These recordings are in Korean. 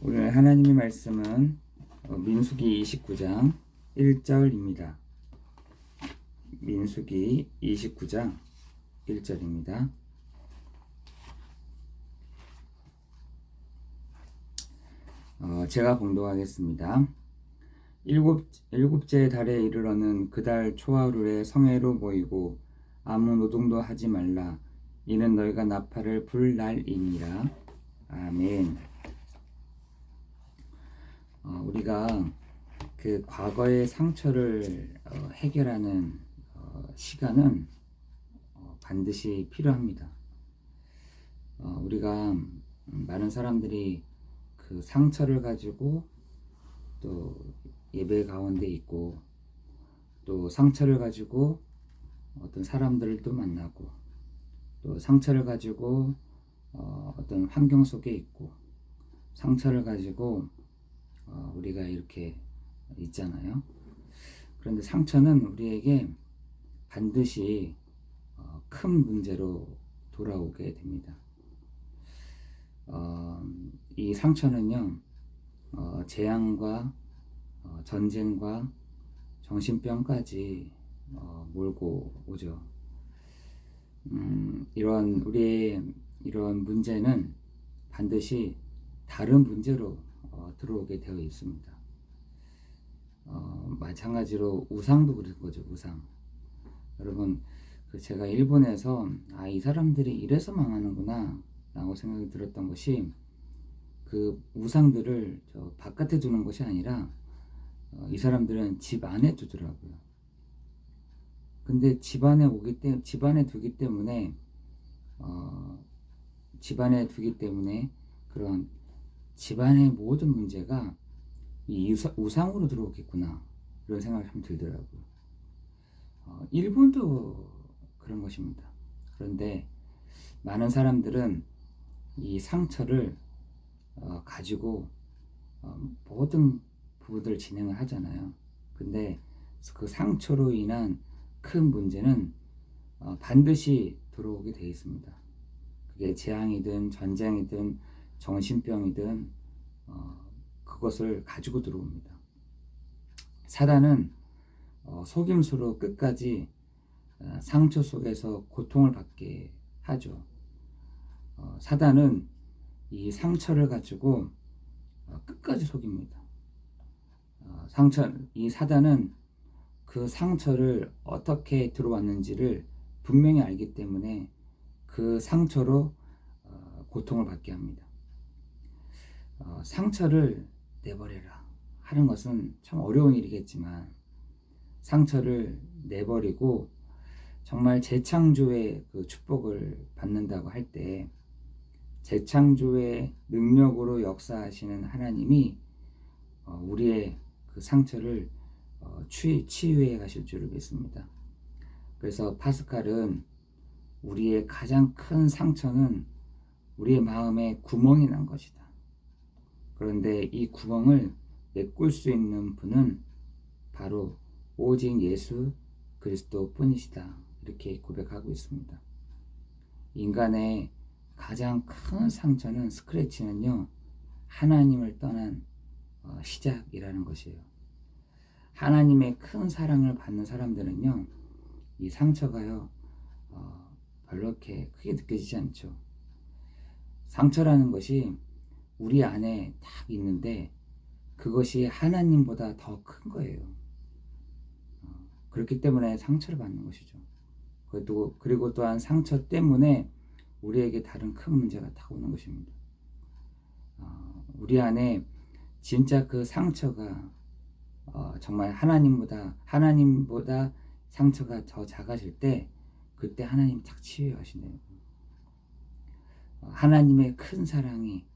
오늘 하나님의 말씀은 민수기 29장 1절입니다. 민수기 29장 1절입니다. 제가 봉독하겠습니다. 일곱째 달에 이르러는 그 달 초하루에 성회로 모이고 아무 노동도 하지 말라. 이는 너희가 나팔을 불 날이니라. 아멘. 우리가 그 과거의 상처를 해결하는 시간은 반드시 필요합니다. 우리가 많은 사람들이 그 상처를 가지고 또 예배 가운데 있고, 또 상처를 가지고 어떤 사람들을 또 만나고, 또 상처를 가지고 어떤 환경 속에 있고, 상처를 가지고 우리가 이렇게 있잖아요. 그런데 상처는 우리에게 반드시 큰 문제로 돌아오게 됩니다. 이 상처는요, 재앙과 전쟁과 정신병까지 몰고 오죠. 우리의 이런 문제는 반드시 다른 문제로 들어오게 되어 있습니다. 마찬가지로 우상도 그런 거죠. 우상. 여러분, 제가 일본에서 이 사람들이 이래서 망하는구나 라고 생각이 들었던 것이, 그 우상들을 저 바깥에 두는 것이 아니라 이 사람들은 집 안에 두더라고요. 근데 집 안에 두기 때문에 그런 집안의 모든 문제가 이 우상으로 들어오겠구나, 이런 생각이 참 들더라고요. 일본도 그런 것입니다. 그런데 많은 사람들은 이 상처를 가지고 모든 부분들을 진행을 하잖아요. 근데 그 상처로 인한 큰 문제는 반드시 들어오게 되어 있습니다. 그게 재앙이든 전쟁이든 정신병이든 그것을 가지고 들어옵니다. 사단은 속임수로 끝까지 상처 속에서 고통을 받게 하죠. 사단은 이 상처를 가지고 끝까지 속입니다. 이 사단은 그 상처를 어떻게 들어왔는지를 분명히 알기 때문에 그 상처로 고통을 받게 합니다. 상처를 내버려라 하는 것은 참 어려운 일이겠지만, 상처를 내버리고 정말 재창조의 그 축복을 받는다고 할 때, 재창조의 능력으로 역사하시는 하나님이 우리의 그 상처를 치유해 가실 줄을 믿습니다. 그래서 파스칼은 우리의 가장 큰 상처는 우리의 마음에 구멍이 난 것이다. 그런데 이 구멍을 메꿀 수 있는 분은 바로 오직 예수 그리스도 뿐이시다, 이렇게 고백하고 있습니다. 인간의 가장 큰 상처는, 스크래치는요, 하나님을 떠난 시작이라는 것이에요. 하나님의 큰 사랑을 받는 사람들은요, 이 상처가요 별로 이렇게 크게 느껴지지 않죠. 상처라는 것이 우리 안에 딱 있는데 그것이 하나님보다 더 큰 거예요. 그렇기 때문에 상처를 받는 것이죠. 그리고 또한 상처 때문에 우리에게 다른 큰 문제가 딱 오는 것입니다. 우리 안에 진짜 그 상처가 정말 하나님보다 상처가 더 작아질 때, 그때 하나님이 탁 치유해 가시네요. 하나님의 큰 사랑이,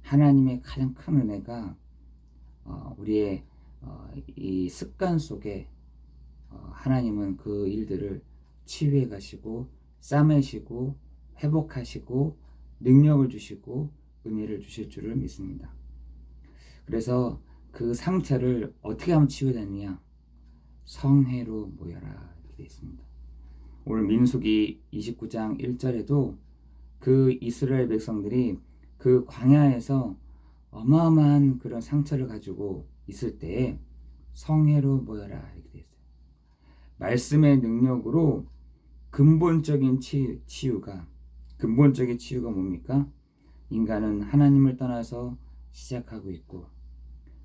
하나님의 가장 큰 은혜가 우리의 이 습관 속에 하나님은 그 일들을 치유해 가시고 싸매시고 회복하시고 능력을 주시고 은혜를 주실 줄을 믿습니다. 그래서 그 상처를 어떻게 하면 치유되느냐? 성회로 모여라, 이렇게 되어 있습니다. 오늘 민수기 29장 1절에도 그 이스라엘 백성들이 그 광야에서 어마어마한 그런 상처를 가지고 있을 때에 성회로 모여라 이렇게 돼 있어요. 말씀의 능력으로 근본적인 근본적인 치유가 뭡니까? 인간은 하나님을 떠나서 시작하고 있고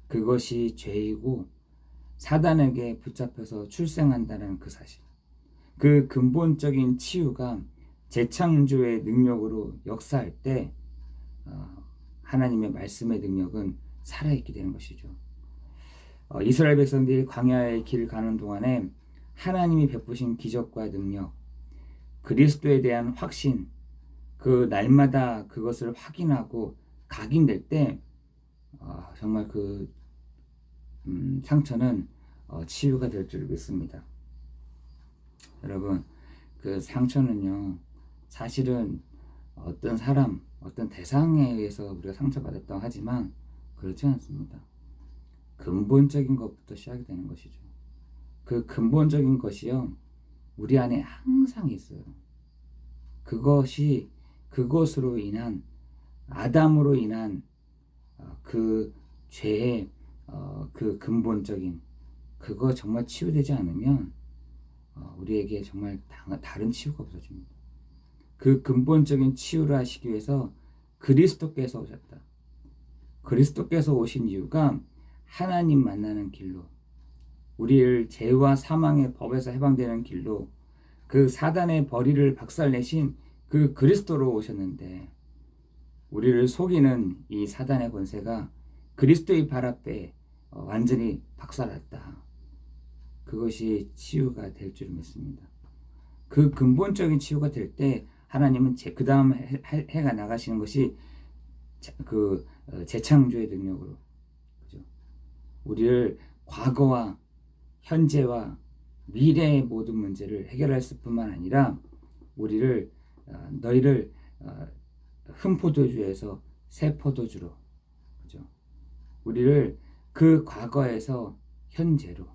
그것이 죄이고 사단에게 붙잡혀서 출생한다는 그 사실. 그 근본적인 치유가 재창조의 능력으로 역사할 때 하나님의 말씀의 능력은 살아있게 되는 것이죠. 이스라엘 백성들이 광야의 길 가는 동안에 하나님이 베푸신 기적과 능력, 그리스도에 대한 확신, 그 날마다 그것을 확인하고 각인될 때 정말 그 상처는 치유가 될 줄 믿습니다. 여러분, 그 상처는요, 사실은 어떤 사람, 어떤 대상에 의해서 우리가 상처받았다고 하지만 그렇지 않습니다. 근본적인 것부터 시작이 되는 것이죠. 그 근본적인 것이요, 우리 안에 항상 있어요. 그것으로 인한, 아담으로 인한 그 죄의 그 근본적인, 그거 정말 치유되지 않으면 우리에게 정말 다른 치유가 없어집니다. 그 근본적인 치유를 하시기 위해서 그리스도께서 오셨다. 그리스도께서 오신 이유가 하나님 만나는 길로, 우리를 죄와 사망의 법에서 해방되는 길로, 그 사단의 벌이를 박살내신 그 그리스도로 오셨는데, 우리를 속이는 이 사단의 권세가 그리스도의 발 앞에 완전히 박살났다. 그것이 치유가 될 줄 믿습니다. 그 근본적인 치유가 될 때 하나님은 그 다음 해가 나가시는 것이 그 재창조의 능력으로, 그죠? 우리를 과거와 현재와 미래의 모든 문제를 해결할 뿐만 아니라 우리를 너희를 흠 포도주에서 새 포도주로, 그죠? 우리를 그 과거에서 현재로,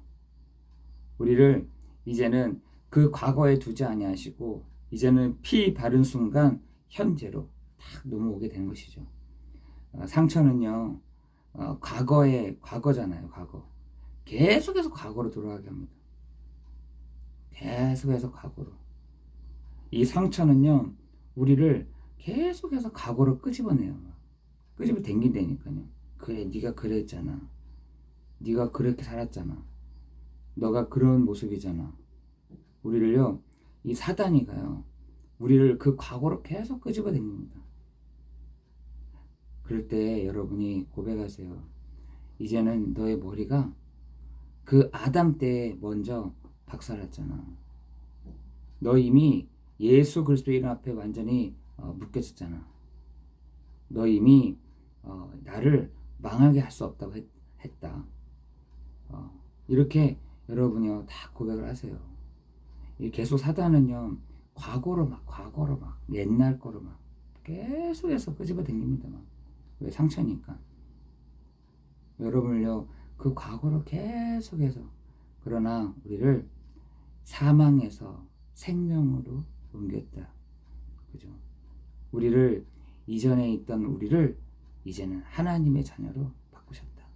우리를 이제는 그 과거에 두지 아니하시고 이제는 피 바른 순간 현재로 딱 넘어오게 되는 것이죠. 상처는요, 과거잖아요. 과거. 계속해서 과거로 돌아가게 합니다. 계속해서 과거로. 이 상처는요, 우리를 계속해서 과거로 끄집어내요. 끄집어 당긴다니까요. 그래, 네가 그랬잖아. 네가 그렇게 살았잖아. 너가 그런 모습이잖아. 우리를요, 이 사단이가요, 우리를 그 과거로 계속 끄집어 당깁니다. 그럴 때 여러분이 고백하세요. 이제는 너의 머리가 그 아담 때 먼저 박살났잖아. 너 이미 예수 그리스도의 이름 앞에 완전히 묶여졌잖아. 너 이미 나를 망하게 할 수 없다고 했다. 이렇게 여러분이요 다 고백을 하세요. 계속 사단은요 과거로 막 옛날 거로 막 계속해서 끄집어 당깁니다. 왜? 상처니까. 여러분을요 그 과거로 계속해서, 그러나 우리를 사망에서 생명으로 옮겼다. 그죠? 우리를, 이전에 있던 우리를 이제는 하나님의 자녀로 바꾸셨다.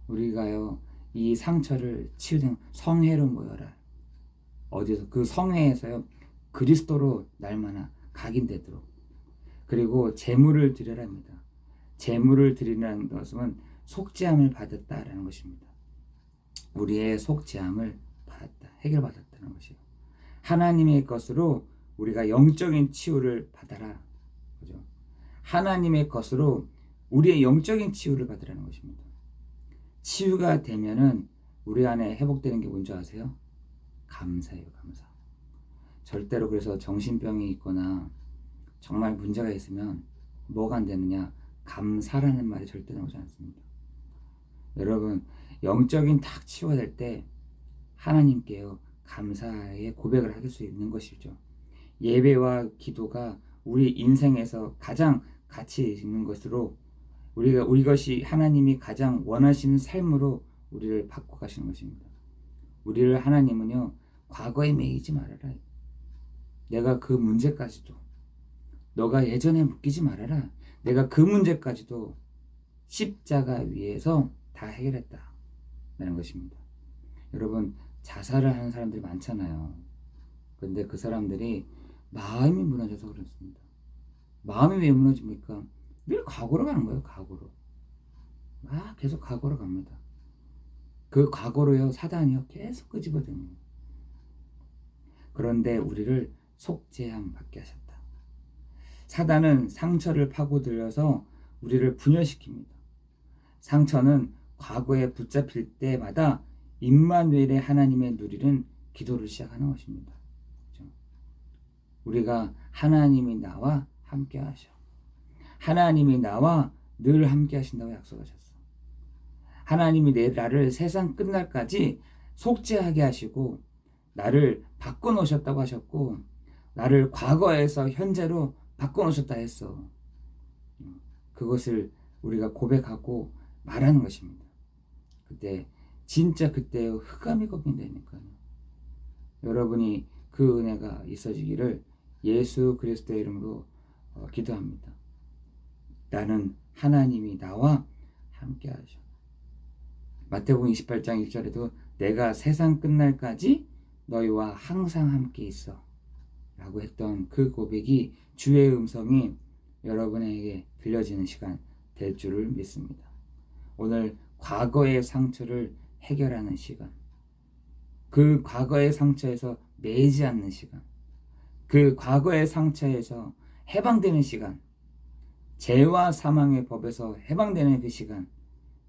우리가요 이 상처를 치유된 성회로 모여라. 어디서? 그 성회에서요 그리스도로 날마다 각인되도록. 그리고 제물을 드려라 합니다. 제물을 드리라는 것은 속죄함을 받았다라는 것입니다. 우리의 속죄함을 받았다, 해결받았다는 것이요. 하나님의 것으로 우리가 영적인 치유를 받아라. 그죠? 하나님의 것으로 우리의 영적인 치유를 받으라는 것입니다. 치유가 되면은 우리 안에 회복되는 게 뭔지 아세요? 감사예요, 감사. 절대로 그래서 정신병이 있거나 정말 문제가 있으면 뭐가 안 되느냐? 감사라는 말이 절대 나오지 않습니다. 여러분, 영적인 탁 치유가 될 때 하나님께요 감사의 고백을 할 수 있는 것이죠. 예배와 기도가 우리 인생에서 가장 가치 있는 것으로, 우리 것이 하나님이 가장 원하시는 삶으로 우리를 바꿔 가시는 것입니다. 우리를 하나님은요 과거에 매이지 말아라. 내가 그 문제까지도, 너가 예전에 묶이지 말아라. 내가 그 문제까지도 십자가 위에서 다 해결했다라는 것입니다. 여러분, 자살을 하는 사람들이 많잖아요. 근데 그 사람들이 마음이 무너져서 그렇습니다. 마음이 왜 무너집니까? 늘 과거로 가는 거예요. 과거로. 계속 과거로 갑니다. 그 과거로요, 사단이요 계속 끄집어대는 거예요. 그런데 우리를 속죄함 받게 하셨다. 사단은 상처를 파고들여서 우리를 분열시킵니다. 상처는 과거에 붙잡힐 때마다 임마누엘의 하나님의 누리는 기도를 시작하는 것입니다. 그렇죠? 우리가 하나님이 나와 함께 하셔. 하나님이 나와 늘 함께 하신다고 약속하셨어. 하나님이 나를 세상 끝날까지 속죄하게 하시고 나를 바꿔놓으셨다고 하셨고 나를 과거에서 현재로 바꿔놓으셨다 했어. 그것을 우리가 고백하고 말하는 것입니다. 그때 진짜 그때 흑암이 꺾인다니까요. 여러분이 그 은혜가 있어지기를 예수 그리스도의 이름으로 기도합니다. 나는 하나님이 나와 함께 하셔. 마태복음 28장 1절에도 내가 세상 끝날까지 너희와 항상 함께 있어 라고 했던 그 고백이 주의 음성이 여러분에게 들려지는 시간 될 줄을 믿습니다. 오늘 과거의 상처를 해결하는 시간, 그 과거의 상처에서 매지 않는 시간, 그 과거의 상처에서 해방되는 시간, 죄와 사망의 법에서 해방되는 그 시간,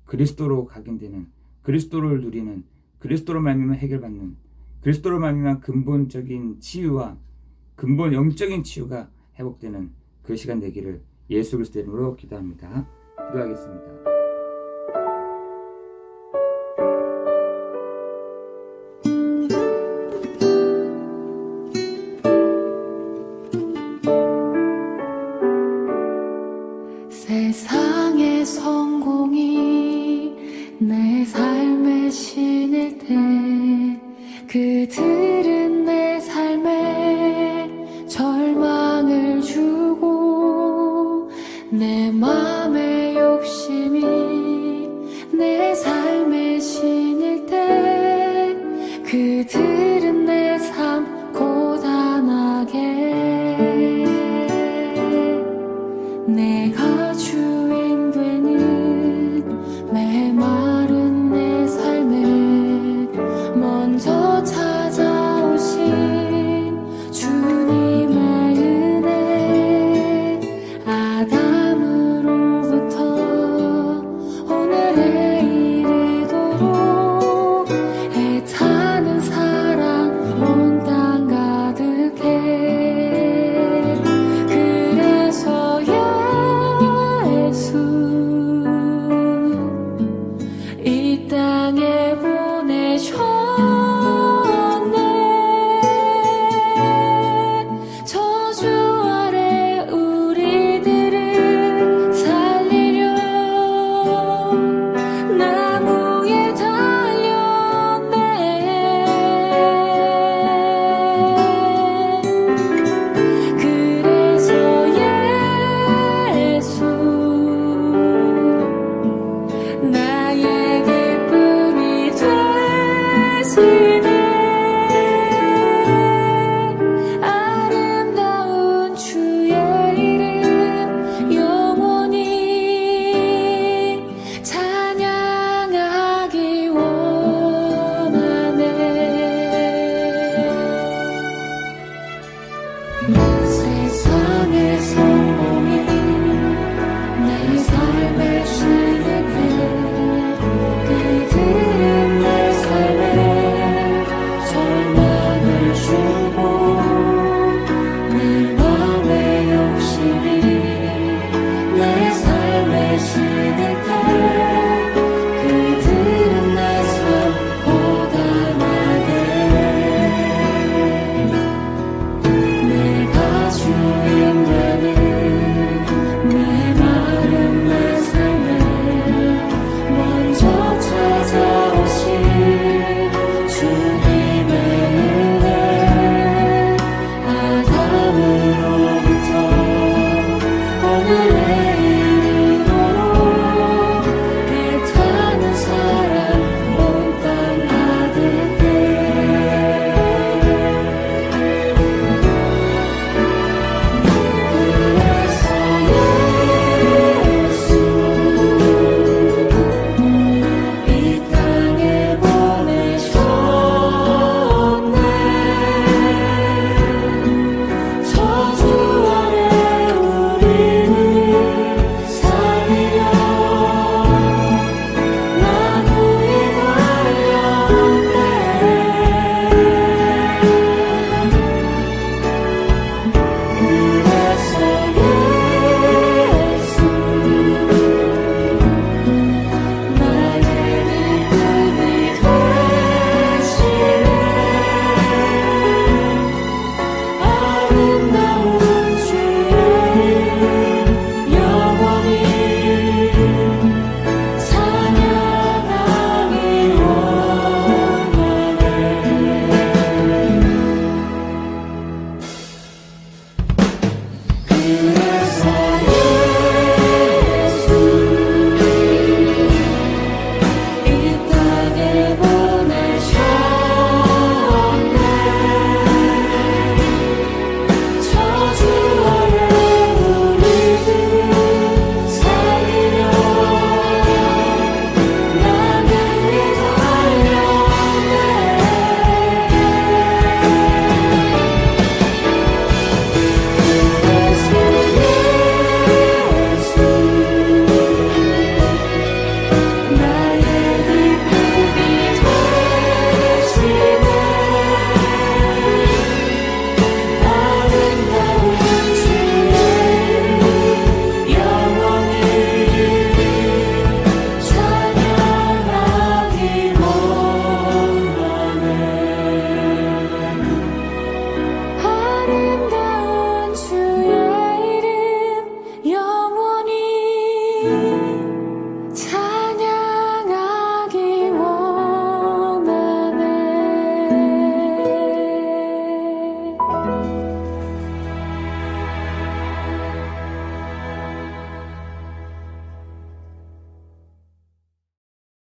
그리스도로 각인되는, 그리스도를 누리는, 그리스도로 말미암아 해결받는, 그리스도로 말미암아 근본적인 치유와 근본 영적인 치유가 회복되는 그 시간 되기를 예수 그리스도의 이름으로 기도합니다. 기도하겠습니다. 세상의 성공이 내 삶의 신일 때 그들은 내 삶에 절망을 주고 내 맘의 욕심이 내 삶의 신일 때 그들은 내 삶 고단하게 내가 주인 되는 메마른 내 삶에 먼저 찾아오신 주님의 은혜 아담으로부터 오늘에 이르도록 애타는 사랑 온 땅 가득해 그래서 예수 이 땅에 보내셨네 저주 아래 우리들을 살리려 나무에 달렸네 그래서 예수 나의 기쁨이 되시네 아름다운 주의 이름 영원히 찬양하기 원하네 세상에서